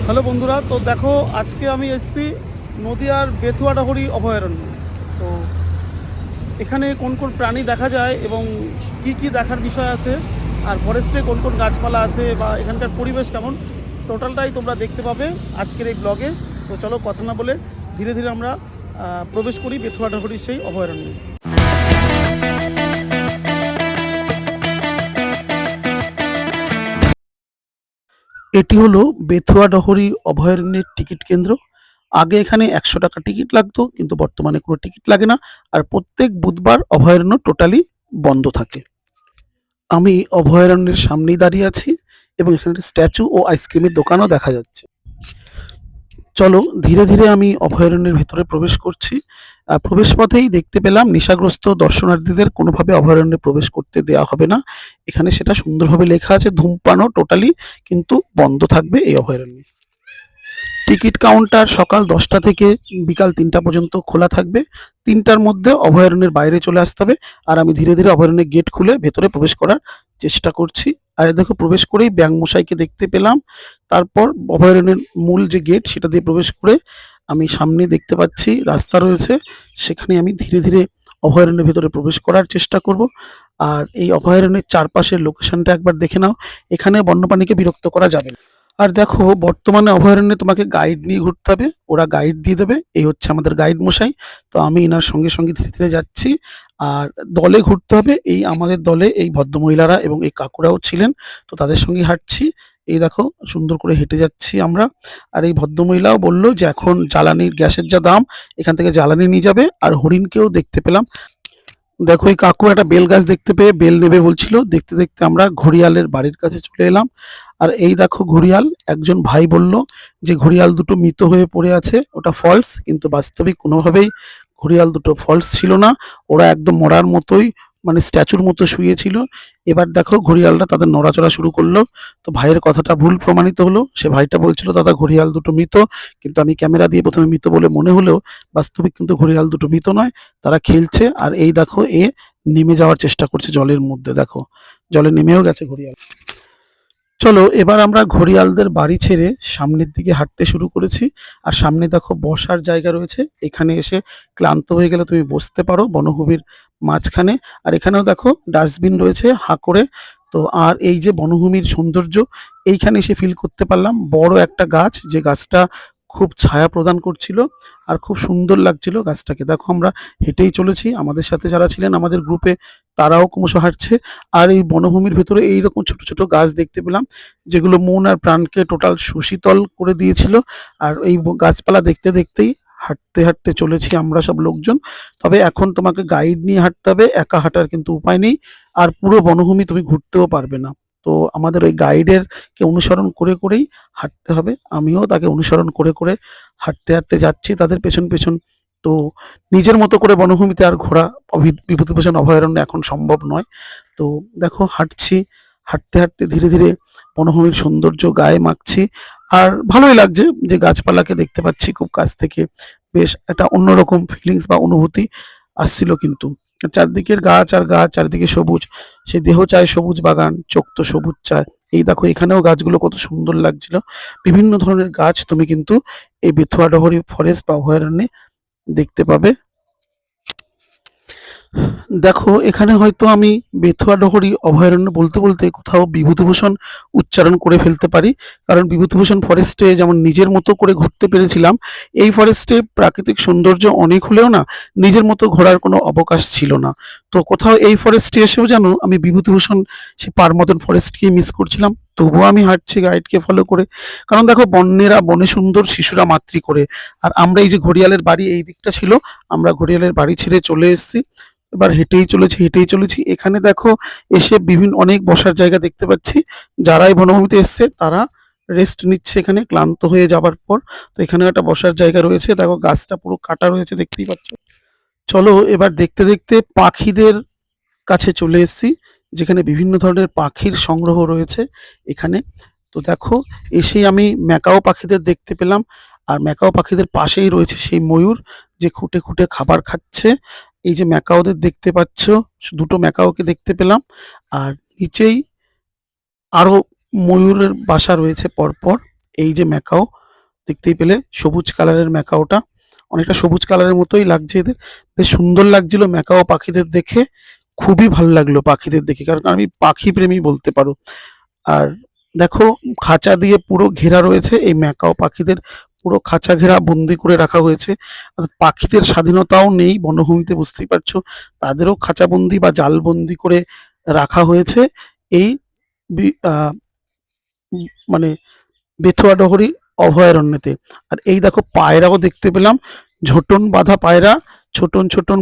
Hello বন্ধুরা, তো দেখো আজকে আমি এসেছি নদিয়ার বেথুয়াডাহরি অভয়ারণ্য। তো এখানে কোন কোন প্রাণী দেখা যায় এবং কি কি দেখার বিষয় আছে, আর ফরেস্টে কোন কোন গাছপালা আছে বা এখানকার পরিবেশ কেমন, টোটালটাই তোমরা দেখতে পাবে আজকের এই ব্লগে। তো চলো কথা না বলে ধীরে ধীরে আমরা প্রবেশ করি বেথুয়াডাহরির সেই অভয়ারণ্যে। এটি হলো বেথুয়াডাহরি অভয়ারণ্যের টিকিট কেন্দ্র। আগে এখানে ১০০ টাকা টিকিট লাগতো, কিন্তু বর্তমানে কোনো টিকিট লাগে না। আর প্রত্যেক বুধবার অভয়ারণ্য টোটালি বন্ধ থাকে। আমি অভয়ারণ্যের সামনেই দাঁড়িয়ে আছি এবং এখানে স্ট্যাচু ও আইসক্রিমের দোকানও দেখা যাচ্ছে। চলো ধীরে ধীরে আমি অভয়ারণ্যের ভিতরে প্রবেশ করছি। প্রবেশ পথেই দেখতে পেলাম নেশাগ্রস্ত দর্শনার্থীদের কোনোভাবে অভয়ারণ্যে প্রবেশ করতে দেওয়া হবে না। এখানে সেটা সুন্দরভাবে লেখা আছে, ধূমপানও টোটালি কিন্তু বন্ধ থাকবে এই অভয়ারণ্যে। টিকিট কাউন্টার সকাল ১০টা থেকে বিকাল ৩টা পর্যন্ত খোলা থাকবে। ৩টার মধ্যে অভয়ারণ্যের বাইরে চলে আসতে হবে। আর আমি ধীরে ধীরে অভয়ারণ্যের গেট খুলে ভেতরে প্রবেশ করার চেষ্টা করছি। আর দেখো, প্রবেশ করেই ব্যাঙ মশাইকে দেখতে পেলাম। তারপর অভয়ারণ্যের মূল যে গেট সেটা দিয়ে প্রবেশ করে আমি সামনে দেখতে পাচ্ছি রাস্তা রয়েছে, সেখানে আমি ধীরে ধীরে অভয়ারণ্যের ভেতরে প্রবেশ করার চেষ্টা করব। আর এই অভয়ারণ্যের চারপাশের লোকেশনটা একবার দেখে নাও। এখানে বন্যপ্রাণীকে বিরক্ত করা যাবে না। আর দেখো, বর্তমানে অভয়ারণ্যে তোমাকে গাইড নিয়ে ঘুরতে হবে, ওরা গাইড দিয়ে দেবে। এই হচ্ছে আমাদের গাইড মশাই। তো আমি এনার সঙ্গে সঙ্গে ধীরে ধীরে যাচ্ছি। আর দলে ঘুরতে হবে, এই আমাদের দলে এই ভদ্রমহিলারা এবং এই কাকুরাও ছিলেন, তো তাদের সঙ্গে হাঁটছি। এই দেখো, সুন্দর করে হেঁটে যাচ্ছি আমরা। আর এই ভদ্রমহিলাও বললো যে এখন জ্বালানির গ্যাসের যা দাম, এখান থেকে জ্বালানি নিয়ে যাবে। আর হরিণকেও দেখতে পেলাম। দেখো, এই কাকু একটা বেল গাছ দেখতে পেয়ে বেল নেবে বলছিল। দেখতে দেখতে আমরা ঘড়িয়ালের বাড়ির কাছে চলে এলাম। আর এই দেখো ঘড়িয়াল, একজন ভাই বলল যে ঘড়িয়াল দুটো মৃত হয়ে পড়ে আছে, ওটা ফলস। কিন্তু বাস্তবিক কোনোভাবেই ঘড়িয়াল দুটো ফলস ছিল না, ওরা একদম মরার মতোই, মানে স্ট্যাচুর মতো শুয়েছিল। এবার দেখো ঘড়িয়ালটা তাদের নড়াচড়া শুরু করলো। তো ভাইয়ের কথাটা ভুল প্রমাণিত হলো। সে ভাইটা বলছিল দাদা ঘড়িয়াল দুটো মৃত, কিন্তু আমি ক্যামেরা দিয়ে প্রথমে মৃত বলে মনে হলেও বাস্তবিক কিন্তু ঘড়িয়াল দুটো মৃত নয়, তারা খেলছে। আর এই দেখো, এ নেমে যাওয়ার চেষ্টা করছে জলের মধ্যে। দেখো, জলে নেমেও গেছে ঘড়িয়াল। চলো এবার আমরা ঘড়িয়ালদের বাড়ি ছেড়ে সামনের দিকে হাঁটতে শুরু করেছি। আর সামনে দেখো বসার জায়গা রয়েছে, এখানে এসে ক্লান্ত হয়ে গেলে তুমি বসতে পারো বনভূমির মাঝখানে। আর এখানেও দেখো ডাস্টবিন রয়েছে হাঁ করে। তো আর এই যে বনভূমির সৌন্দর্য, এইখানে এসে ফিল করতে পারলাম। বড় একটা গাছ, যে গাছটা খুব ছায়া প্রদান করছিল আর খুব সুন্দর লাগছিল গাছটাকে। দেখো, আমরা হেঁটেই চলেছি, আমাদের সাথে যারা ছিলেন আমাদের গ্রুপে তারাও ক্রমশ হাঁটছে। আর এই বনভূমির ভেতরে এইরকম ছোট ছোট গাছ দেখতে পেলাম, যেগুলো মন আর প্রাণকে টোটাল সুশীতল করে দিয়েছিল। আর এই গাছপালা দেখতে দেখতেই হাঁটতে হাঁটতে চলেছি আমরা সব লোকজন। তবে এখন তোমাকে গাইড নিয়ে হাঁটতে হবে, একা হাঁটার কিন্তু উপায় নেই। আর পুরো বনভূমি তুমি ঘুরতেও পারবে না। তো আমাদের ওই গাইডের কে অনুসরণ করে করেই হাঁটতে হবে। আমিও তাকে অনুসরণ করে করে হাঁটতে হাঁটতে যাচ্ছি তাদের পেছন পেছন। তো নিজের মতো করে বনভূমিতে আর ঘোরা বিভূতিভূষণ অভয়ারণ্য এখন সম্ভব নয়। তো দেখো হাঁটছি, হাঁটতে হাঁটতে ধীরে ধীরে বনভূমির সৌন্দর্য গায়ে মাখছি। আর ভালোই লাগছে যে গাছপালাকে দেখতে পাচ্ছি খুব কাছ থেকে। বেশ একটা অন্যরকম ফিলিংস বা অনুভূতি আসছিল। কিন্তু চারদিকের গাছ আর গাছ, চারিদিকে সবুজ। সে দেহ চায় সবুজ বাগান, চোখ তো সবুজ চায়। এই দেখো, এখানেও গাছগুলো কত সুন্দর লাগছিল। বিভিন্ন ধরনের গাছ তুমি কিন্তু এই বেথুয়াডহরি ফরেস্ট বা অভয়ারণ্যে দেখতে পাবে। দেখো, এখানে হয়তো আমি বেথুয়াডহরি অভয়ারণ্য বলতে বলতে কোথাও বিভূতিভূষণ উচ্চারণ করে ফেলতে পারি। কারণ বিভূতিভূষণ ফরেস্টে যেমন নিজের মতো করে ঘুরতে পেরেছিলাম, এই ফরেস্টে প্রাকৃতিক সৌন্দর্য অনেক হলেও না নিজের মতো ঘোরার কোনো অবকাশ ছিল না। তো কোথাও এই ফরেস্টে এসেও যেন আমি বিভূতিভূষণ সে পারমদন ফরেস্টকেই মিস করছিলাম। তবুও আমি হাঁটছি গাইডকে ফলো করে। কারণ দেখো, বন্যেরা বনে সুন্দর, শিশুরা মাতৃ করে। আর আমরা এই যে ঘড়িয়ালের বাড়ি এই দিকটা ছিল, আমরা ঘড়িয়ালের বাড়ি ছেড়ে চলে এসেছি। এবার হেঁটেই চলেছি হেঁটেই চলেছি। এখানে দেখো, এসে বিভিন্ন অনেক বসার জায়গা দেখতে পাচ্ছি। যারাই বনভূমিতে এসছে তারা রেস্ট নিচ্ছে এখানে ক্লান্ত হয়ে যাবার পর। তো এখানে একটা বসার জায়গা রয়েছে। দেখো, গাছটা পুরো কাটা রয়েছে, দেখতেই পাচ্ছ। চলো এবার দেখতে দেখতে পাখিদের কাছে চলে এসেছি, যেখানে বিভিন্ন ধরনের পাখির সংগ্রহ রয়েছে এখানে। তো দেখো, এসেই আমি ম্যাকাও পাখিদের দেখতে পেলাম। আর ম্যাকাও পাখিদের পাশেই রয়েছে সেই ময়ূর, যে খুঁটে খুঁটে খাবার খাচ্ছে। এই যে ম্যাকাওদের দেখতে পাচ্ছ, দুটো ম্যাকাওকে দেখতে পেলাম। আর নিচেই আরো ময়ূরের বাসা রয়েছে পরপর। এই যে ম্যাকাও, দেখতেই পেলে সবুজ কালারের ম্যাকাওটা, অনেকটা সবুজ কালারের মতোই লাগছে এদের। বেশ সুন্দর লাগছিল ম্যাকাও পাখিদের দেখে, খুবই ভালো লাগলো পাখিদের দেখে, কারণ আমি পাখি প্রেমী বলতে পারো। আর দেখো, খাঁচা দিয়ে পুরো ঘেরা রয়েছে এই ম্যাকাও পাখিদের, পুরো খাঁচা ঘেরা বন্দি করে রাখা হয়েছে। অর্থাৎ পাখিদের স্বাধীনতাও নেই বনভূমিতে, বুঝতেই পারছো, তাদেরও খাঁচাবন্দি বা জালবন্দি করে রাখা হয়েছে এই মানে বেথুয়াডহরি অভয়ারণ্যেতে। আর এই দেখো পায়রাও দেখতে পেলাম, ঝোটন বাঁধা পায়রা, ছোটন ছোটন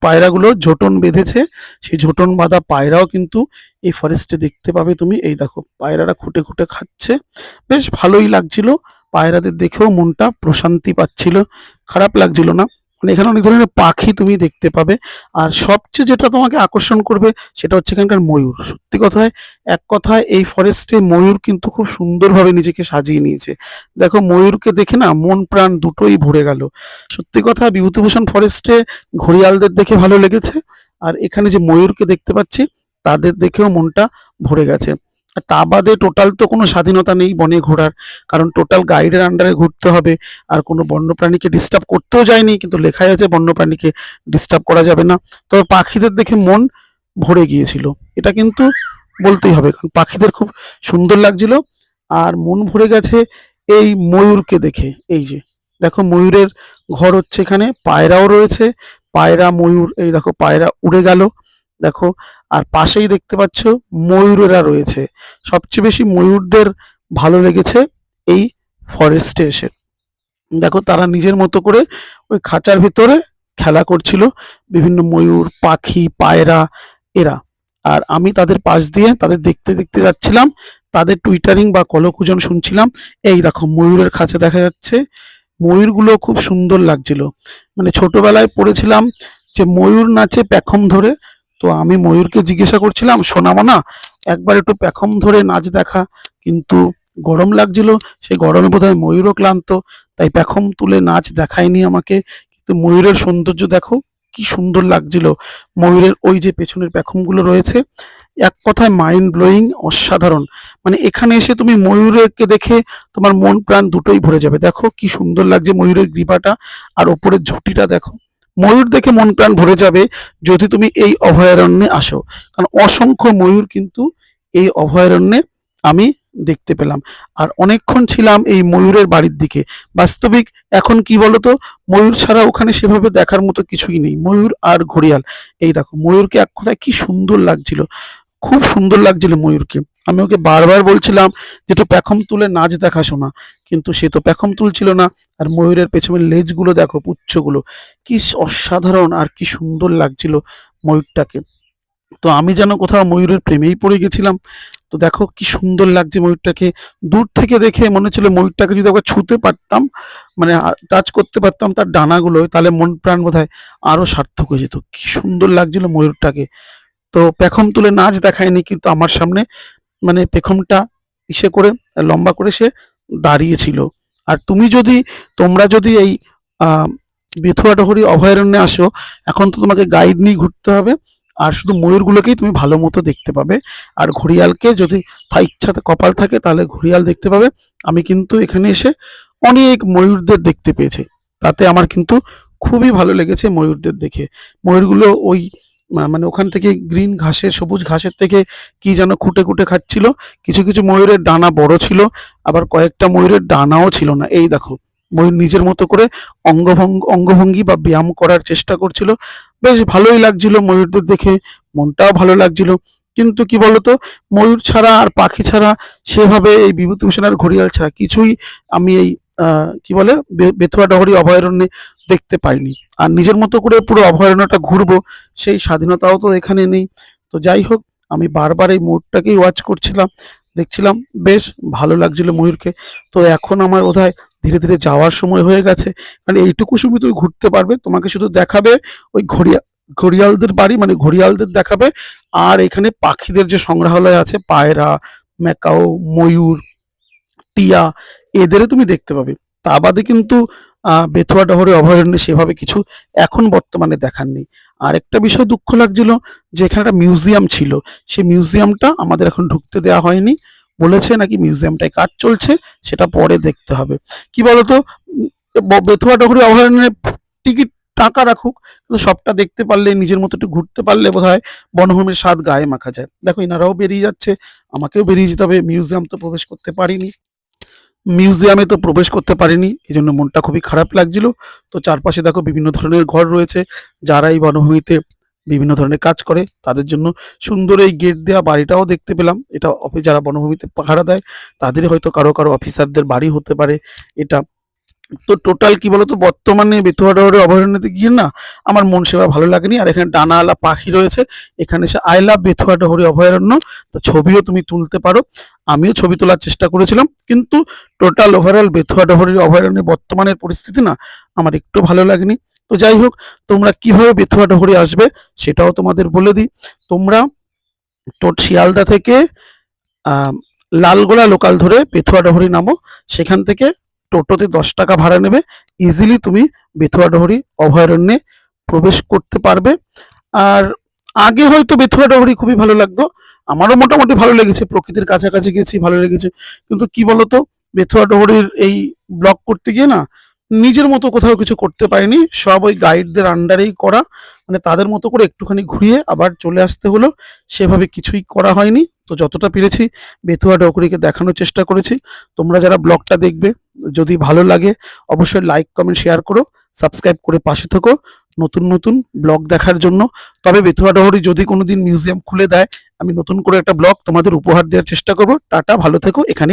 পায়রাগুলো ঝোটন বেঁধেছে, সেই ঝোটন বাঁধা পায়রাও কিন্তু এই ফরেস্টে দেখতে পাবে তুমি। এই দেখো পায়রারা খুঁটে খুঁটে খাচ্ছে, বেশ ভালোই লাগছিল। পায়রাদের দেখেও মনটা প্রশান্তি পাচ্ছিল, খারাপ লাগছিল না। মানে এখানে অনেক ধরনের পাখি তুমি দেখতে পাবে। আর সবচেয়ে যেটা তোমাকে আকর্ষণ করবে সেটা হচ্ছে এখানকার ময়ূর। সত্যি কথায়, এক কথায় এই ফরেস্টে ময়ূর কিন্তু খুব সুন্দরভাবে নিজেকে সাজিয়ে নিয়েছে। দেখো ময়ূরকে দেখে না মন প্রাণ দুটোই ভরে গেল। সত্যি কথা, বিভূতিভূষণ ফরেস্টে ঘড়িয়ালদের দেখে ভালো লেগেছে, আর এখানে যে ময়ূরকে দেখতে পাচ্ছি তাদের দেখেও মনটা ভরে গেছে। আর তা বাদে টোটাল তো কোনো স্বাধীনতা নেই বনে ঘোরার, কারণ টোটাল গাইডের আন্ডারে ঘুরতে হবে। আর কোনো বন্যপ্রাণীকে ডিস্টার্ব করতেও যায়নি, কিন্তু লেখাই আছে বন্যপ্রাণীকে ডিস্টার্ব করা যাবে না। তবে পাখিদের দেখে মন ভরে গিয়েছিল, এটা কিন্তু বলতেই হবে, কারণ পাখিদের খুব সুন্দর লাগছিল। আর মন ভরে গেছে এই ময়ূরকে দেখে। এই যে দেখো ময়ূরের ঘর হচ্ছে এখানে, পায়রাও রয়েছে, পায়রা ময়ূর, এই দেখো পায়রা উড়ে গেল দেখো। আর পাশেই দেখতে পাচ্ছ ময়ূরেরা রয়েছে। সবচেয়ে বেশি ময়ূরদের ভালো লেগেছে এই ফরেস্টে এসে। দেখো তারা নিজের মতো করে ওই খাঁচার ভিতরে খেলা করছিল, বিভিন্ন ময়ূর, পাখি, পায়রা এরা। আর আমি তাদের পাশ দিয়ে তাদের দেখতে দেখতে যাচ্ছিলাম, তাদের টুইটারিং বা কলকুজন শুনছিলাম। এই দেখো ময়ূরের খাঁচা দেখা যাচ্ছে, ময়ূরগুলো খুব সুন্দর লাগছিল। মানে ছোটবেলায় পড়েছিলাম যে ময়ূর নাচে পেখম ধরে, তো আমি ময়ূরকে জিজ্ঞাসা করছিলাম, সোনামা একবার একটু পেখম ধরে নাচ দেখা, কিন্তু গরম লাগছিল, সেই গরমে বোধহয় ময়ূরও ক্লান্ত, তাই পেখম তুলে নাচ দেখায়নি আমাকে। কিন্তু ময়ূরের সৌন্দর্য দেখো, কি সুন্দর লাগছিল। ময়ূরের ওই যে পেছনের পেখমগুলো রয়েছে, এক কথায় মাইন্ড ব্লোয়িং, অসাধারণ। মানে এখানে এসে তুমি ময়ূরকে দেখে তোমার মন প্রাণ দুটোই ভরে যাবে। দেখো কি সুন্দর লাগছে ময়ূরের গ্রীবাটা, আর ওপরের ঝুঁটিটা দেখো। ময়ূর দেখে মন প্রাণ ভরে যাবে যদি তুমি এই অভয়ারণ্যে আসো, কারণ অসংখ্য ময়ূর কিন্তু এই অভয়ারণ্যে আমি দেখতে পেলাম। আর অনেকক্ষণ ছিলাম এই ময়ূরের বাড়ির দিকে। বাস্তবিক এখন কি বলতো, ময়ূর ছাড়া ওখানে সেভাবে দেখার মতো কিছুই নেই, ময়ূর আর ঘড়িয়াল। এই দেখো ময়ূরকে এক কথায় কি সুন্দর লাগছিল, খুব সুন্দর লাগছিল ময়ূরকে। আমি ওকে বারবার বলছিলাম যে একটু পেখম তুলে নাচ দেখা শোনা, কিন্তু সে তো পেখম তুলছিল না। আর ময়ূরের পেছনের লেজগুলো দেখো, পুচ্ছগুলো কি অসাধারণ, আর কি সুন্দর লাগছিল ময়ূরটাকে। তো আমি যেন কোথাও ময়ূরের প্রেমেই পড়ে গেছিলাম। তো দেখো কি সুন্দর লাগছে ময়ূরটাকে, দূর থেকে দেখে মনে হচ্ছিল ময়ূরটাকে যদি একবার ছুঁতে পারতাম, মানে টাচ করতে পারতাম তার ডানাগুলো, তাহলে মন প্রাণ বোধহয় আরো সার্থক হয়ে যেত। কি সুন্দর লাগছিল ময়ূরটাকে। তো পেখম তুলে নাচ দেখায়নি, কিন্তু আমার সামনে মানে পেখমটা ইসে করে লম্বা করে সে দাঁড়িয়েছিল। আর তোমরা যদি এই বেথুয়াডহরি অভয়ারণ্যে আসো, এখন তো তোমাকে গাইড নিয়ে ঘুরতে হবে, আর শুধু ময়ূরগুলোকেই তুমি ভালো মতো দেখতে পাবে। আর ঘড়িয়ালকে যদি ইচ্ছা কপাল থাকে তাহলে ঘড়িয়াল দেখতে পাবে। আমি কিন্তু এখানে এসে অনেক ময়ূরদের দেখতে পেয়েছি, তাতে আমার কিন্তু খুবই ভালো লেগেছে ময়ূরদের দেখে। ময়ূরগুলো ওই মানে ওখান থেকে গ্রিন ঘাসের, সবুজ ঘাসের থেকে কি যেন খুঁটে খুঁটে খাচ্ছিল। কিছু কিছু ময়ূরের ডানা বড় ছিল, আবার কয়েকটা ময়ূরের ডানাও ছিল না। এই দেখো ময়ূর নিজের মতো করে অঙ্গভঙ্গি বা ব্যায়াম করার চেষ্টা করছিল। বেশ ভালোই লাগছিল ময়ূরদের দেখে, মনটাও ভালো লাগছিল। কিন্তু কি বলতো, ময়ূর ছাড়া আর পাখি ছাড়া সেভাবে এই বিভূতিভূষণ আর ঘড়িয়াল ছাড়া কিছুই আমি এই কি বলে বেথুয়া ডহরি অভয়ারণ্যে দেখতে পাইনি। আর নিজের মতো করে পুরো অভয়ারণ্যটা ঘুরবো সেই স্বাধীনতাও তো এখানে নেই। তো যাই হোক, আমি বারবার এই ময়ূরটাকেই ওয়াচ করছিলাম, দেখছিলাম, বেশ ভালো লাগছিল ময়ূরকে। তো এখন আমার বোধহয় ধীরে ধীরে যাওয়ার সময় হয়ে গেছে, কারণ এইটুকু সময় তুমি ঘুরতে পারবে, তোমাকে শুধু দেখাবে ওই ঘড়িয়ালদের বাড়ি, মানে ঘড়িয়ালদের দেখাবে। আর এখানে পাখিদের যে সংগ্রহালয় আছে, পায়রা, ম্যাকাও, ময়ূর, টিয়া, এদেরও তুমি দেখতে পাবে। তা বাদে কিন্তু বেথুয়া ডহরে অভয়ারণ্যে সেভাবে কিছু এখন বর্তমানে দেখার নেই। আর একটা বিষয় দুঃখ লাগছিল যে এখানে একটা মিউজিয়াম ছিল, সেই মিউজিয়ামটা আমাদের এখন ঢুকতে দেওয়া হয়নি। বলেছে নাকি মিউজিয়ামটায় কাজ চলছে, সেটা পরে দেখতে হবে। কি বলতো, বেথুয়া ডহরি অভয়ারণ্যে টিকিট টাকা রাখুক, কিন্তু সবটা দেখতে পারলে, নিজের মতো একটু ঘুরতে পারলে বোধহয় বনভূমির স্বাদ গায়ে মাখা যায়। দেখো এনারাও বেরিয়ে যাচ্ছে, আমাকেও বেরিয়ে যেতে হবে। মিউজিয়ামে তো প্রবেশ করতে পারিনি, এই জন্য মনটা খুবই খারাপ লাগছিল। তো চারপাশে দেখো বিভিন্ন ধরনের ঘর রয়েছে, যারা এই বনভূমিতে বিভিন্ন ধরনের কাজ করে তাদের জন্য সুন্দর এই গেট দেওয়া বাড়িটাও দেখতে পেলাম। এটা অফিস, যারা বনভূমিতে পাহারা দেয় তাদের হয়তো কারো কারো অফিসারদের বাড়ি হতে পারে এটা। তো টোটাল কি বলতো, বর্তমানে বেথুয়া ডহরি অভয়ারণ্যতে গিয়ে না আমার মন সেবা ভালো লাগেনি। আর এখানে ডানাওয়ালা পাখি রয়েছে, এখানে say I love Bethua Dahari অভয়ারণ্য, তো ছবিও তুমি তুলতে পারো। আমিও ছবি তোলার চেষ্টা করেছিলাম, কিন্তু টোটাল ওভারঅল বেথুয়া ডহরি অভয়ারণ্যের বর্তমানের পরিস্থিতি না আমার একটু ভালো লাগেনি। তো যাই হোক, তোমরা কিভাবে বেথুয়া ডহরি আসবে সেটাও তোমাদের বলে দিই। তোমরা শিয়ালদা থেকে আহ, লালগোলা লোকাল ধরে বেথুয়া ডহরি নামো, সেখান থেকে টোটোতে 10 টাকা ভাড়া নেবে, ইজিলি তুমি বেথুয়া ডহরি অভয়ারণ্যে প্রবেশ করতে পারবে। আর আগে হয়তো বেথুয়া ডহরি খুবই ভালো লাগতো, আমারও মোটামুটি ভালো লেগেছে, প্রকৃতির কাছাকাছি গেছি, ভালো লেগেছে। কিন্তু কি বলতো, বেথুয়া ডহরির এই ব্লগ করতে গিয়ে না নিজের মতো কোথাও কিছু করতে পারিনি, সব ওই গাইডদের আন্ডারেই করা, মানে তাদের মতো করে একটুখানি ঘুরিয়ে আবার চলে আসতে হলো, সেভাবে কিছুই করা হয়নি। তো যতটা পেরেছি বেথুয়া ডহরিকে দেখানোর চেষ্টা করেছি। তোমরা যারা ব্লগটা দেখবে, যদি ভালো লাগে অবশ্যই লাইক কমেন্ট শেয়ার করো, সাবস্ক্রাইব করে পাশে থেকো নতুন নতুন ব্লগ দেখার জন্য। তবে বেথুয়া ডহরি যদি কোনোদিন মিউজিয়াম খুলে দেয়, আমি নতুন করে একটা ব্লগ তোমাদের উপহার দেওয়ার চেষ্টা করবো। টাটা, ভালো থেকো, এখানেই।